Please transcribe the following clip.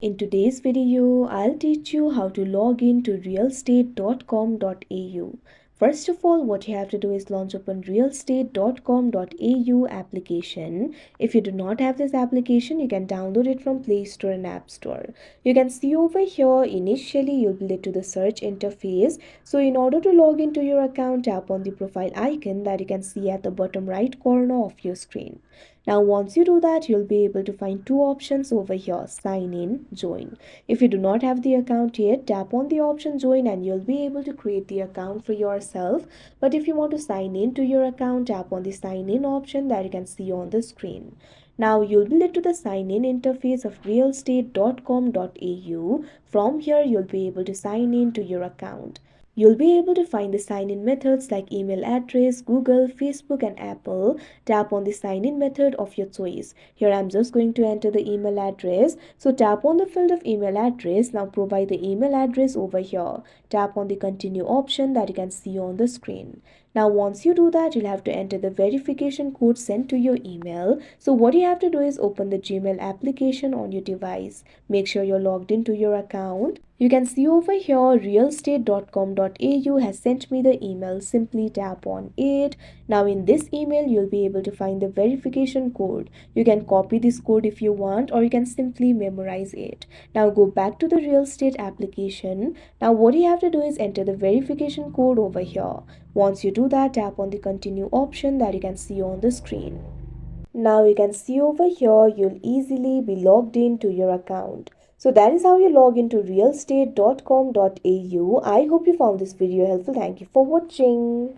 In today's video, I'll teach you how to log in to realestate.com.au. First of all, what you have to do is launch open realestate.com.au application. If you do not have this application, you can download it from Play Store and App Store. You can see over here, initially you'll be led to the search interface. So in order to log into your account, tap on the profile icon that you can see at the bottom right corner of your screen. Now, once you do that, you'll be able to find two options over here: sign in, join. If you do not have the account yet, tap on the option join and you'll be able to create the account for yourself. But if you want to sign in to your account, tap on the sign in option that you can see on the screen. Now you'll be led to the sign in interface of realestate.com.au. From here, you'll be able to sign in to your account. You'll be able to find the sign-in methods like email address, Google, Facebook, and Apple. Tap on the sign-in method of your choice. Here I'm just going to enter the email address. So tap on the field of email address. Now provide the email address over here. Tap on the continue option that you can see on the screen. Now once you do that, you'll have to enter the verification code sent to your email. So what you have to do is open the Gmail application on your device. Make sure you're logged into your account. You can see over here realestate.com.au has sent me the email. Simply tap on it. Now in this email, you'll be able to find the verification code. You can copy this code if you want, or you can simply memorize it. Now go back to the RealEstate application. Now what you have to do is enter the verification code over here. Once you do that, tap on the continue option that you can see on the screen. Now you can see over here, you'll easily be logged into your account. So that is how you log into realestate.com.au. I hope you found this video helpful. Thank you for watching.